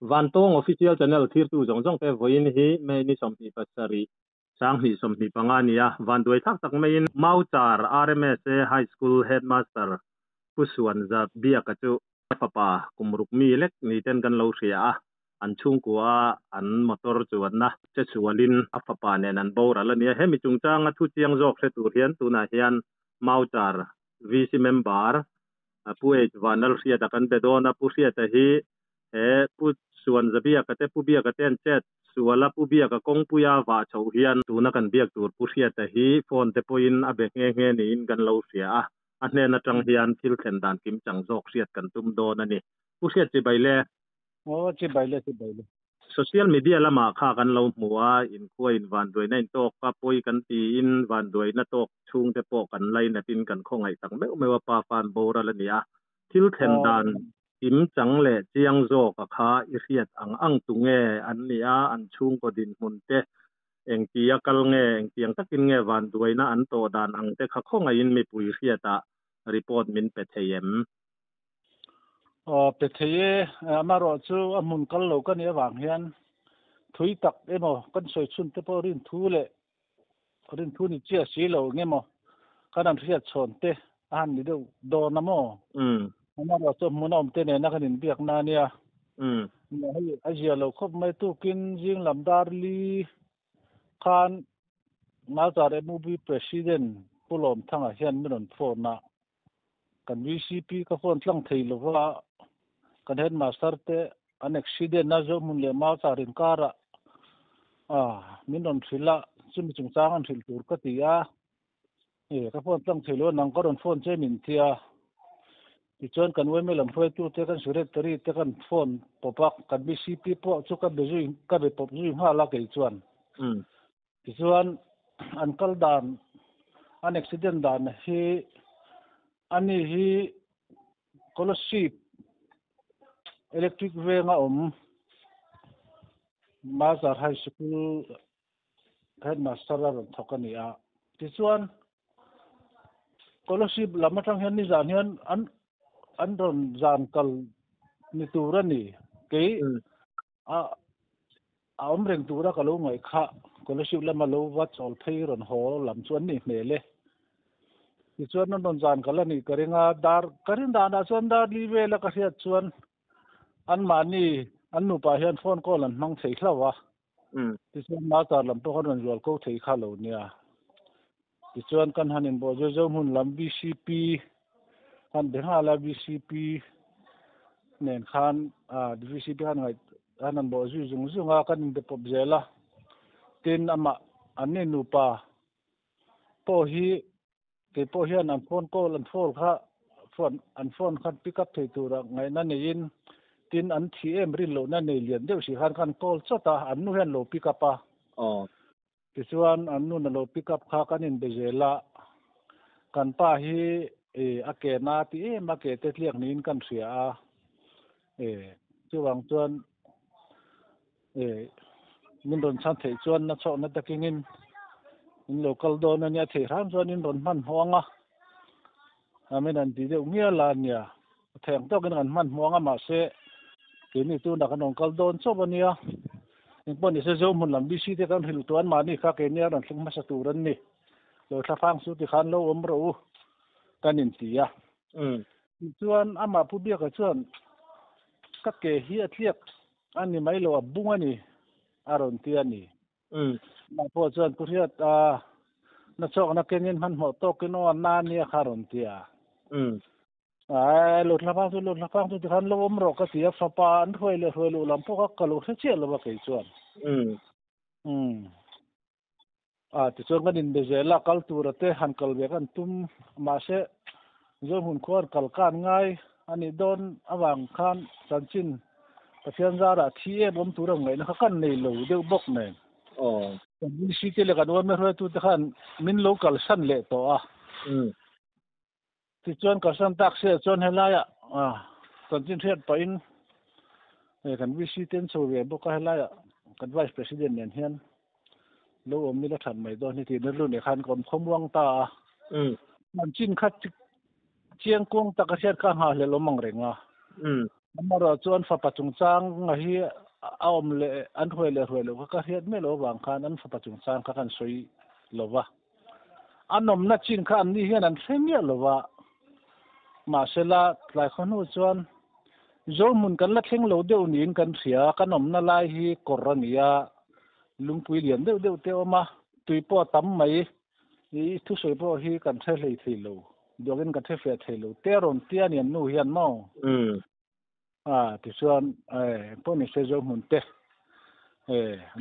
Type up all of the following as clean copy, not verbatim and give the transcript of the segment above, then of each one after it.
van tong official channel thir tu jong jong te voin hi me ni som hi pasari sang hi som hi pangania van doi thak tak mai in mauchar RMS high school headmaster pusuan za bia ka chu papa kumruk mi lek ni ten kan lo ria an chung kwa an motor chuan na che chualin a papa nen an bora la nia hemi chung chang a thu chiang jok se tur hian tuna hian mauchar VC member pu e vanal ria ta kan bedona pu ria ta hi pu suan zabia ka te pu bia ka ten chet suala pu bia ka kong pu ya wa chho hian tuna kan biak tur pu ria ta hi phone te poin a bek nge ni in kan lo ria a hne na tang hian thil then dan kim chang jok riat kan tum do na ni pu riat chi baile chi baile social media lama kha kan lo muwa in ko in van doi na in tok ka poi kan ti in van doi na tok chung te po kan lai na tin kan khongai tang me me wa pa fan bora la nia thil then dan kim chang le chiang zo ka kha i riat ang tu nge an nia an chung ko din hun te eng ti akal nge eng tiang takin nge van doi na an to dan ang te kha khongai in mi pui riata report min pe theyem pe theye amaro chu amun kal lo kan ya wang hian thui tak emo kan soi chun te po rin thu ni chia si lo ngemo kan riat chon te an ni do na mo amaro chu munom te ne na kan in biak na nia azia lo khop mai tu kin jing lamdar li khan na zare movie president pulom thanga hian minon phone na kan VCP ka phone tlang thei lo wa kan headmaster te an accident na zo mun le ma charin kara minon thila chumi chung chang an thil tur ka tia ka phone tlang thei lo nang ka ron phone che min thia ti chon kan we melam phoi tu te kan secretary te kan phone popak kan VCP po chu ka bezu ka be pop zu ha la ke chuan ti chuan an kal dan an accident dan hi ani hi scholarship electric venga Mazar High School headmaster ron thokania ti chuan scholarship lamatang hian ni zan hian an ron zan kal ni turani ke a reng tura ka lo ngai kha scholarship lama lo wa chol thei ron ho lam chuan ni mele ti chuan non ron zan kala ni karinga dar karin da na chuan dar li ve la ka hiat chuan an mani an nu pa hian phone call an mang thei thlawa ti chuan ma tar lam to ron rol ko thei kha lo nia ti chuan kan hanin bo zo mun lam BCP kan beha la BCP nen khan VCP kan ngai anan bo zu zunga kan de pop zela tin ama anni nu pa po hi ke po hian an phone call an phone kha phone khan pick up thei tura ngai na nein tin an TM rin lo na nei lian deuh si kan call chota an nu hian lo pick up ti chuan an nu na lo pick up kha kan in bezela kan pa hi ake na ti ma ke te tliak nin kan ria chuwang chuan min ron chan thei chuan na chawna takingin in local don ania thei ram chuan in ron man hawanga amen an ti deuh ngia la nia theng tokin an man hawanga ma se kini tu na kan local don chawania in pon ni se zo mun lam BC te kan hil tuan ma ni kha ke nia ran thling ma sa turan ni lo tha phang su ti khan lo ro kan in tia chuan ama pu bia ka chuan ka ke hi atliak ani mai lo abunga ni aron tia ni ma po chuan pu hiat na chok na kenin han ho to kino na ni kharon tia lo thlapang tu ti khan lo ro ka tia fa pa an hoi lo lam po ka lo se che lo ba ke chuan ti chuan kan in bezela kal turate han kal ve kan tum ma se zo hun khor kal kan ngai ani don awang khan sanchin pathian zara thie bom turang ngai na kan nei lo deu bok ne ni si te le kan wa me ro tu te khan min local san le to ti chuan ka san tak se chuan helaya sanchin thiat pain kan vi si ten so ve bok ka helaya kan vice president nen hian lo mi la than mai do ni ti na lu ne khan kom khomwang ta sanchin khat chiang kong ta ka hiat ka ha le lo mang renga mà rồi chuan pha patung chang hi aom le an hoi le ka hiat me lo wang khan an pha patung chang ka kan soi lova anom na chin kha an ni hian an themia lova ma sela tlai khonu chuan zo mun kan la thleng lo deuh nin kan thria kanom na lai hi korania lungpui lian deuh te oma tuipo tam mai hi thu soi po hi kan the hlei thei lo dogin kan the fe thei lo teron tian yan nu hian mo ti chuan po ni se zo mun te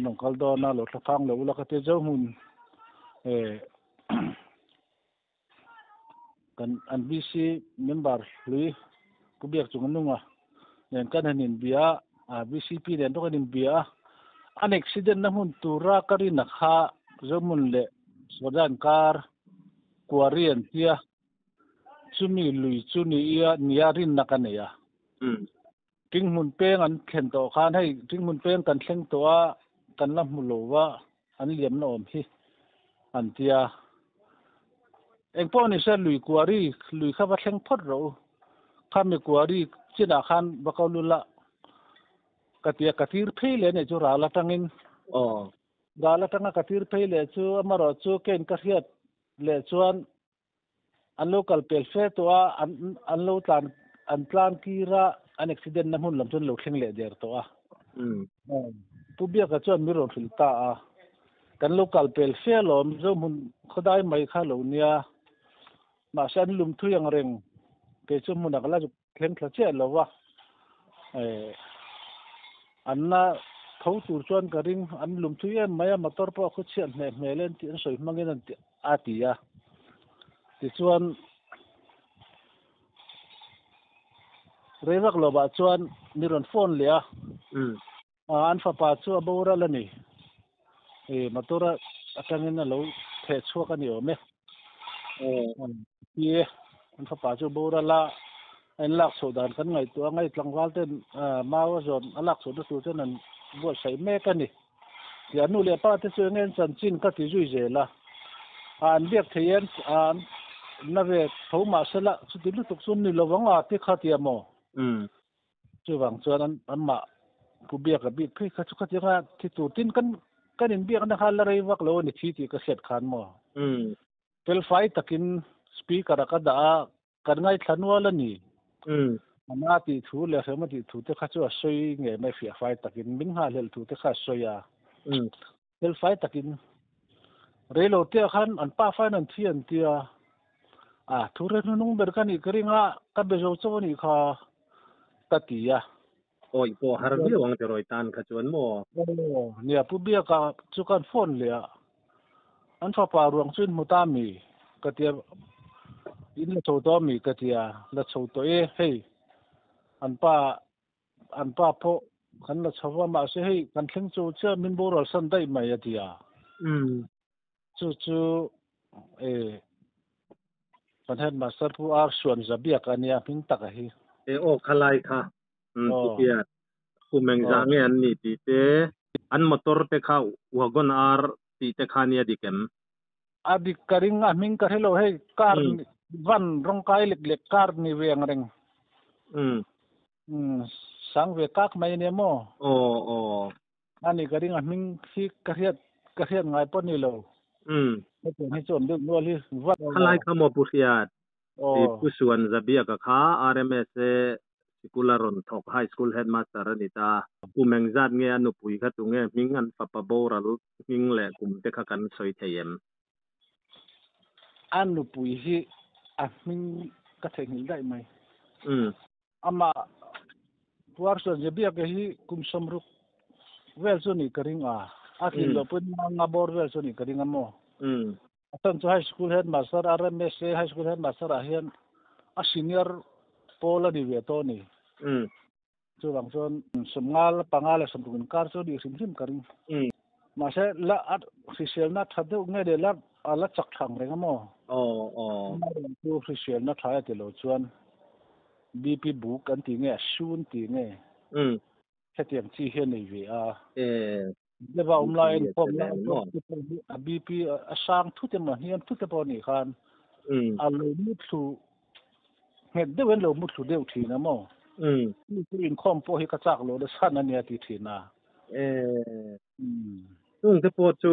nong kal do na lo thang lo la ka te zo mun kan an BC member lui ku biak chung nunga nen kan hanin bia BCP nen to kanin bia an accident na mun tura kari na kha zomun le sodan kar kwarian tia chumi lui chuni ia niarin na kaneya ting mun peng an khen to khan hei ting mun peng kan thleng to a kan la mulowa an liam na om hi an tia engpo ni sa lui kwari lui kha ba thleng phot ro khami kwari china khan bakaulula katia katir pheile ne chu rala tangin rala tanga katir pheile chu amaro chu ken ka hiat le chuan an local pelfe to a an lo plan kira an accident na mun lam chun lo thleng le der to a pu bia ka chuan mi ro thilta a kan local pelfe lom zo mun khodai mai kha lo nia ma san lum thu yang reng ke chu mun akla ju thleng thla che lo wa anna thau tur chuan ka ring an lum thu em maya motor po khu chian me len ti soi mangin an atia ti chuan rewak lo ba chuan niron phone le a an fa pa chu abora la ni motora atangin na lo the chuak ani ome ye an fa pa chu bora la en lak so dan kan ngai tu ngai tlangwal ten mawa zon alak so tu chen an bo sai me ka ni ya nu le pa te chu ngen chan chin ka ti zui je la an biak theyen an na ve thoma sela chu ti lu tuk sun ni lo wanga ti kha ti mo chu wang chuan an ma pu biak a bit phi kha chu kha ti nga ti tu tin kan in biak na kha la rei wak lo ni thi ti ka set khan mo tel fai takin speaker ka da kan ngai thlanwa la ni ma ti thu le khama ti thu te kha chu soi nge mai fia fai takin min ha lel thu te kha soya tel fai takin relo te khan an pa fai nan thian tia thu re nung ber kan i kringa ka be zo chu ni kha tatia oi po harbi wang te roi tan kha chuan mo nia pu bia ka chu kan phone le an fa pa ruang chun mutami katia in la to mi katia la chho to hei an pa pho kan la chawa ma se hei kan thleng chu cha min boral san dai mai atia chu pan head master pu ar suan zabia kania ping tak hi khalai kha pia kumeng zange an ni ti te an motor te kha wagon ar ti te khania dikem adi karing a ming ka hello hei car van rong kai lek car ni weng reng sang ve kak mai ne mo ani karing a ming si ka hiat ngai pon ni lo ni chon du no li khalai kha mo pusiat ti pusuan zabia ka kha RMS Sikularon thok high school headmaster anita kumeng zat nge anu pui kha tu nge ming an papa boral ming le kum te kha kan soi theyem anu pui hi a ming ka thengil dai mai ama tuar so zabia ka hi kum somruk wel so ni karing a ti lo pun nga bor wel so ni karing amo asan so high school headmaster RMS high school headmaster a hian a senior pola di ve to ni chu wang chon somngal pangal somtun kar cho di sim karing ma se la at official na thade nge de la ala chak thang reng mo tu official na thaya te lo chuan BP book kan ti nge sun ti nge hetiam chi he nei ve le ba online pom la BP a sang thu te ma hian thu te po ni khan a lo mu thu he de wen lo mu thu de thi na mo นี่อินคอมโพฮิกระจักโลเดสันนั่นเนี่ยติทีน่ะซึ่งเทปจู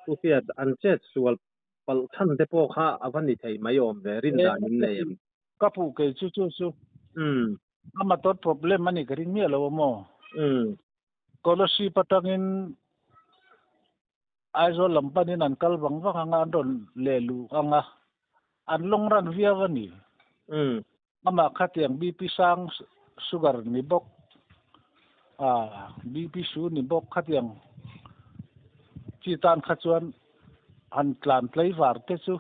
ผู้เสียอันเจ็ดส่วนปัลชันเทปข้าอวันนี้ไทยไม่ยอมเลยรินดานินเลยก็ผู้เกยชูอามาตัว problem มันนี่ก็ริงเมียแล้วมั้งก็เลยสิปัตตังอินไอโซลัมปันนี่นั่นกัลบังว่าข้างอันโดนเลลูข้างอันลงรันเวียวันนี้อามาขัดยังบีพีซังสุกร์นี่บอกบีพีซูนี่บอกขัดยังจีตันขัดชวนอันกลั่นไฟฟ้าเตจู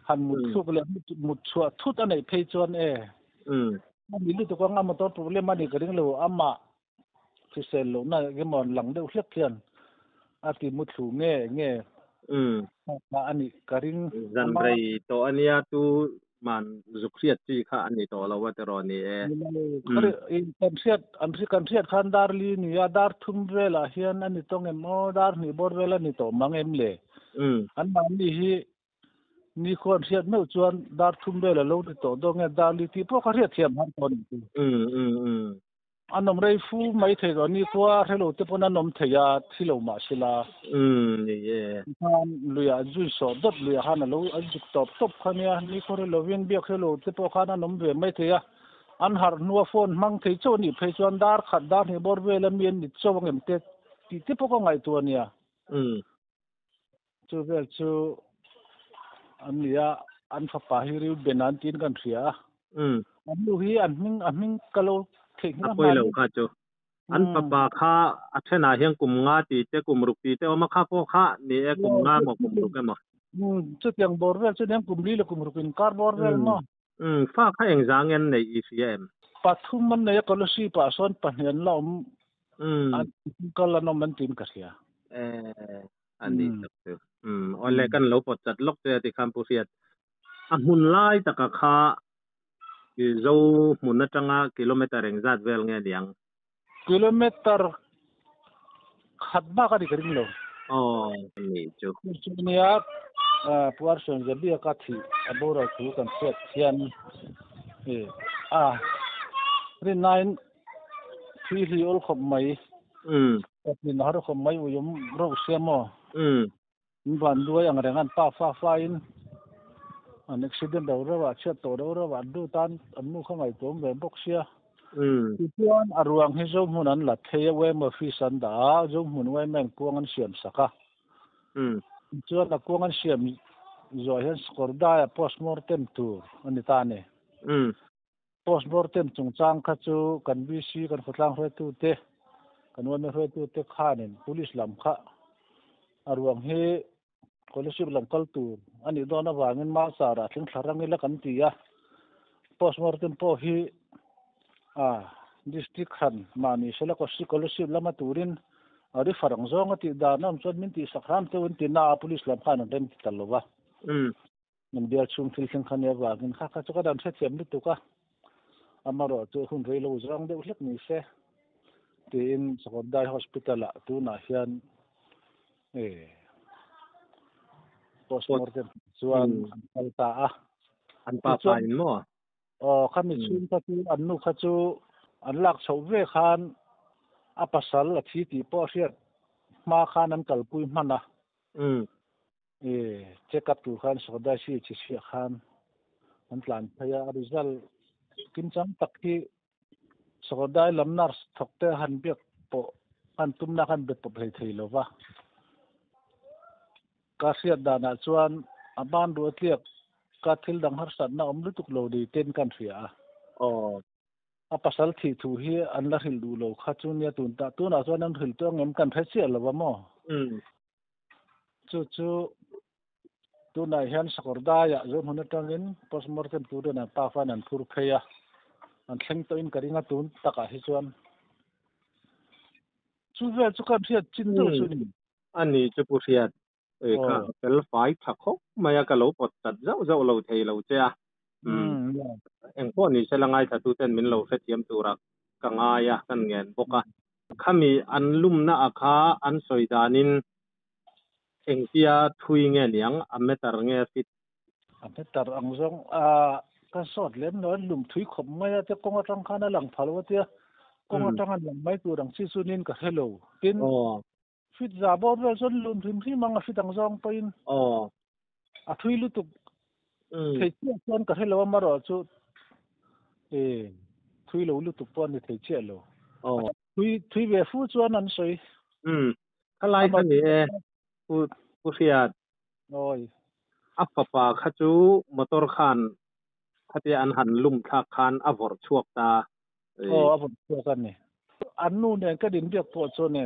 อันมุดสุกเลยมุดชัวทุกอันไหนเพย์ชวนมันมีลูกตัวก็งามาตัว problem มันนี่ก็ริงเลยอามาที่เซลล์น่ะก็มันหลังเดือดเล็กเพียนอาทิมุดสูงเงี้ยอันนี้ก็ริงจันไรตัวอันนี้ตัวมันจุกเสียดที่ข้าอันนี้ตัวเราว่าจะรอนี่ก็เลยกันเสียดขันดาร์ลีนี่ดาร์ทุ่มเวลาเฮียนอันนี้ต้องเอ็มดาร์นี่บอร์เวลานี่ตัวมังเอ็มเลยอันมันนี่คนเสียดไม่ชวนดาร์ทุ่มเวลาเราที่ตัวต้องเอ็มดาร์ลีที่พวกเขาเรียกเทียมหันคนอันนั้นไรฟูไม่เท่านี้ก็ว่าเราที่พวกนั้นนมเทียที่เรามาสิละนี่ท่านลุยจุยสอดดลุยฮันเราอันจุดตบขันเนี่ยนี่คนเราเวียนเบียกเราที่พวกนั้นนมเวียนไม่เทียอันหาหนัวโฟนมังเทียโจนี่เพจวันดาร์ขัดดาร์นี่บอร์เวลมีนนิดโจวังเอ็มเตที่พวกเขาไงตัวเนี่ยจูเวลจูอันนี้อันฟ้าป่าฮิริวเบนันตินกันเสียอันลูกฮีอันมิงกะโลอัปอยเราข้าจูอันปะปาข้าอัชนาเฮียงกุมงาตีเตกุมรุปีเตอมาข้าพวกข้านี่กุมงาหมกกุมรุกันมั้งจุดยังบอร์เวลจุดยังกุมลีและกุมรุปินคาร์บอร์เวลมั้งฟ้าข้าเองจางเงินใน ECM ปัททุมมันเนี่ยก็เลยสิปัสสาวะปัญญาเราอันก็ละน้องมันตินกันเสียอันนี้ครับอันแรกกันเราปดจัดล็อกเจอที่คัมพูเซียอันหุ่นไล่ตะกะข้าคือเจ้าหุ่นนั่นจังกิโลเมตรเองจัดเวลเงี้ยเดียงกิโลเมตรขัดมากกันอีกริงเลยนี่จุดนี้พวกส่วนจะเบี้ยกัดที่บอร์ถูกันเสียเทียนเรื่องนั้นที่ที่อลขบไม่แต่ที่น่ารักขบไม่อยู่ยมรู้เสียมั้งบ้านด้วยอย่างไรงั้นฟ้าอินอันนี้สิ่งเดียวเราว่าเชื่อตัวเราว่าดูตันอันนู้นข้างในตัวมันบอกเสียที่ที่อันอารวงให้จมูกนั้นหลัดเทียเวมาฟิสันดาจมูกเวแมงกวางเสียมสักจวนกวางเสียมจอยเห็นสกอร์ได้ postmortem ตัวอันนี้ตาเนี่ยpostmortem จงจางขัดจูกันบีซีกันฝรั่งเรื่องตัวเตะกันวันนี้เรื่องตัวเตะข้าเนี่ย police ลำข้าอารวงให้คนละสิบลำคัลตัวอันนี้โดนว่าเงินมาสาระถึงสาระเงินละกันตีอ่ะ postmortem พอให้district ขันมานี่เสร็จแล้วก็สิคนละสิบลำมาตูรินอะไรฝรั่งจ้องติดดาน้ำจนมินติสักครั้งตัวมินติน่า police ลำข้านั่นเต็มติดตลอดว่ามันเดียวชุ่มฟิลส์ขันเนี่ยว่าเงินข้าจะก็ดันเสียเต็มเลยตัวก็อามารอตัวคุณเรียลจ้องเดี๋ยวเล็กนี่เสียที่อินสกอตได้ hospital ละตัวน่าเฮียนpostmortem ส่วนอันตาอันป้าไปมั้งข้ามีชุนตะกี้อันนู้ข้าจูอันลักชาวเวขันอาปัสสาวะที่ตีป้อเสียมาขันนั้นกัลปุยมันนะเช็คกับตัวขันสกอตได้ชี้เสียขันมันหลานพยาอริซัลกินจังตักที่สกอตได้ลำนัร์ถกเตะหันเบียกปอหันตุ้มนักหันเบียกปอเพลย์ไทยแล้ววะกาเสียดานาชวนอาบ้านดูเทียบกาทิลดังฮัร์สันน่าอมฤตุกโลดีเต้นกันเสียอาปัสสาวะที่ถูฮีอันละหิลดูโลข้าจูเนี่ยตุนตาตุนอาชวนนั้นหิลตัวเงินกันเพชรเสียแล้ววะมั้งจู่ตุนนายเห็นสกอร์ได้ยะจนหุ่นตั้งอิน postmortem ตัวเดินป้าฟันอันพูดเพียอันเข่งตัวอินกระดิ่งตุนตะกาฮิชวนจู่เวลจู่กันเสียจินดูสุนีอันนี้จะพูดเสียข้าเป็นไฟถักเขาไม่อยากจะเล่าปดจัดเจ้าเล่าเทยเล่าเจ้าเอ็งพวกนี้เสลังไงถ้าตัวเต้นมินเล่าเสียมตัวรักกังไงกันเงินพวกข้ามีอันลุ่มหน้าอาคาอันสวยดานินเอ็งเสียทุยเงี้ยเลี้ยงอเมตาร์เงี้ยฟิตอเมตาร์อังซง ka sot lem no lum thui khom mai te konga tang khana lang phalo te konga tang an lang mai tu rang chi sunin ka hello tin fit za bo vel son lum thim thi manga fit ang jong pain a thui lu tu thei chi son ka hello ma ro chu e thui lo lu tu pon ni thei che lo thui ve fu chuan an soi khalai khan ni e pu fiat oi apapa khachu motor khan khati an han lum thak khan avor chuak ta avor chuak kan ni an nu ne ka din biak po chu ne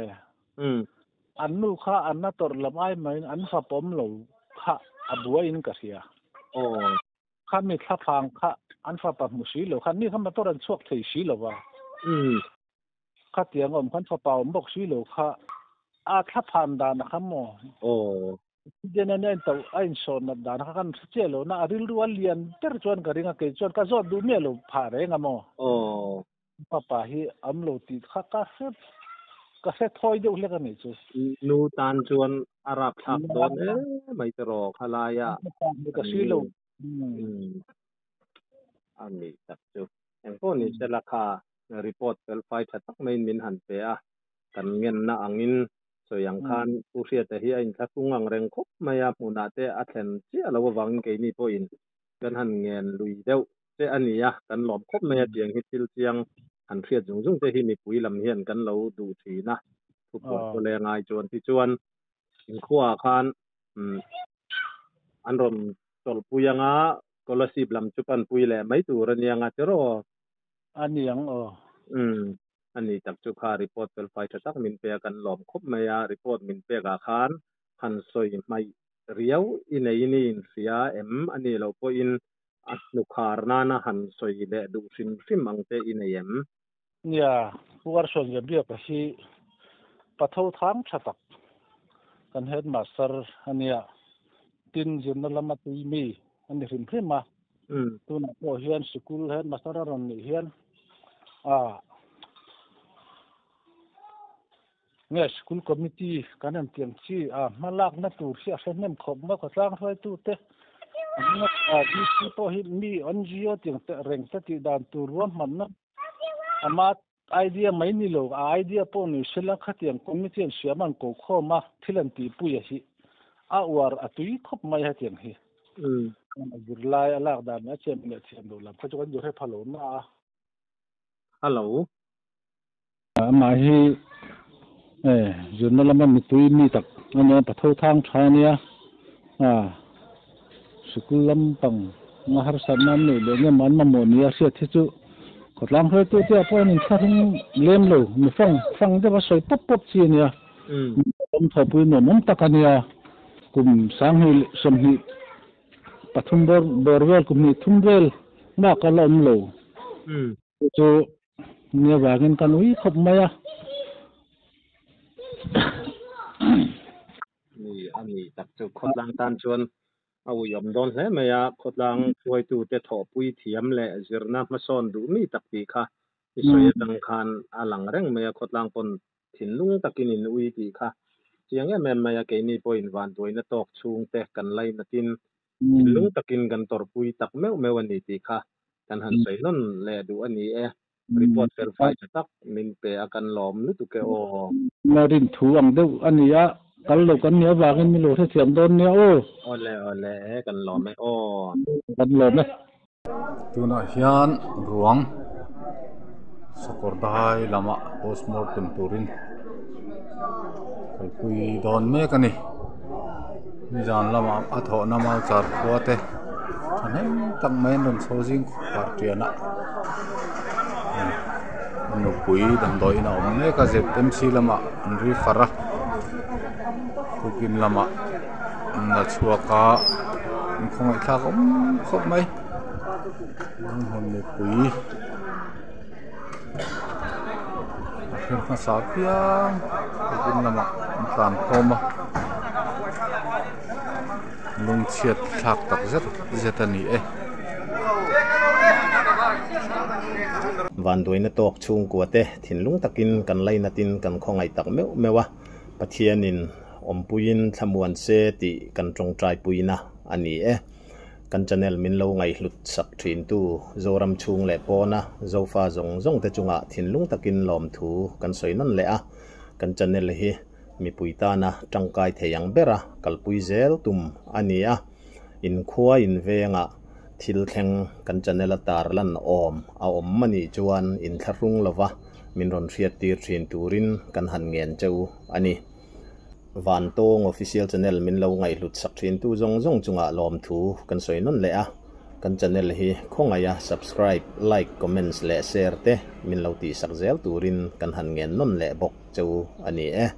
an nu kha an na tor lam ai mai an fa pom lo kha abua in ka ria kha mi thla phang kha an fa pa mu si lo khan ni kha ma tor an chuak thei si lo wa kha tiang om khan fa pa om bok si lo kha a thla phan da na kham mo jena ne to ain son na da na kan che lo na ril rual lian ter chuan ka ringa ke chuan ka zot du me lo pha re nga mo papa hi am lo ti kha ka se thoi de ule ka ni chu nu tan chuan arab thak don mai tro khalaya ka si lo ami tak chu en ko ni sela kha report tel fai thatak main min han pe a kan ngen na angin soyang khan puria te hi ain thatung ang reng khop maya muna te a thlen chi alo wang ke ni po in kan han ngen lui deuh te ania kan lom khop maya tiang hi til chiang han thriat jung jung te hi mi pui lam hian kan lo du thi na phupon ko le ngai chuan ti chuan in khuwa khan an rom tol puyanga scholarship lam chupan pui le mai tur anianga chero aniang ani tak chu kha report tel fai thatak min pe kan lom khop maya report min pe ga khan han soi mai riau inei ni in sia em ani lo po in nu khar na na han soi le du sim sim ang te inei em ya puar son ya bia ka hi patho thang thatak kan headmaster ania tin jin lama tu mi ani rim phema tu na po hian school headmaster ron ni hian nghe school committee kan an tiang chi malak na tur si asen nem khop ma ko sang thoi tu te di si po hi mi NGO tiang te reng te ti dan tur ron man na ama idea mai ni lo idea po ni sela khatiang committee an siaman ko kho ma thilan ti pu ya hi war atui khop mai ha tiang hi girlai alak dan na chem ne chem do lam kho jo he phalo na hello ma hi jun lama mi tui mi tak ane patho thang thania school lam pang nga har san nam ne le nge man ma mo nia sia thi chu khotlang hoi tu te apoi nin thang lem lo mi fang de ba soi pop pop chi nia om thapui no mom takania kum sang hi som hi pathum borwel kum ni thumvel na ka lom lo chu nia wagin kan ui khop maya ni ani tak chu khotlang tan chuan au yom don hle maya khotlang khoi tu te tho pui thiam le zirna ma son du mi tak pi kha i soya dang khan alang reng maya khotlang pon thinlung takin in ui ti kha chiang em maya ke ni point van toina tok chung te kan lai na tin thinlung takin kan tor pui tak meu ani ti kha kan han sei non le du ani report verify tak min pe akan lom lu tu ke marin thu ang deuh ania kal lo kan nia wangin mi lo the thiam don nia ole kan lom kan lom ne tuna hian ruang sakordai lama postmortem turin kalpui don me kani ni jan lama atho na mal char khuate anem tak men ron sojing partiana nu pui dang doi na om ne ka zet MC lama ri fara tukin lama na chuaka khong tha khop mai hon ne pui akhir ka sapia tukin lama tan khoma lung chiat thak tak zetani van doina tok chung kuate thinlung takin kan laina tin kan khongai tak mewa pathianin ompuin thamuan se ti kan tong trai puina ani kan channel min lo ngai hlut sak thin tu zoram chung le pona zofa zong te chunga thinlung takin lom thu kan soinon le a kan channel hi mi puita na tangkai theyang bera kalpui zel tum ania in khuwa in venga thil thleng kan channel atar lan om a om mani chuan in tharung lova min ron riat tir thin turin kan han ngen cheu ani van tong official channel min lo ngai hlut sak thin tu zong chunga lom thu kan soinon le a kan channel hi khongaya subscribe like comments le share te min lo ti sak zel turin kan han ngen non le bok cheu ani e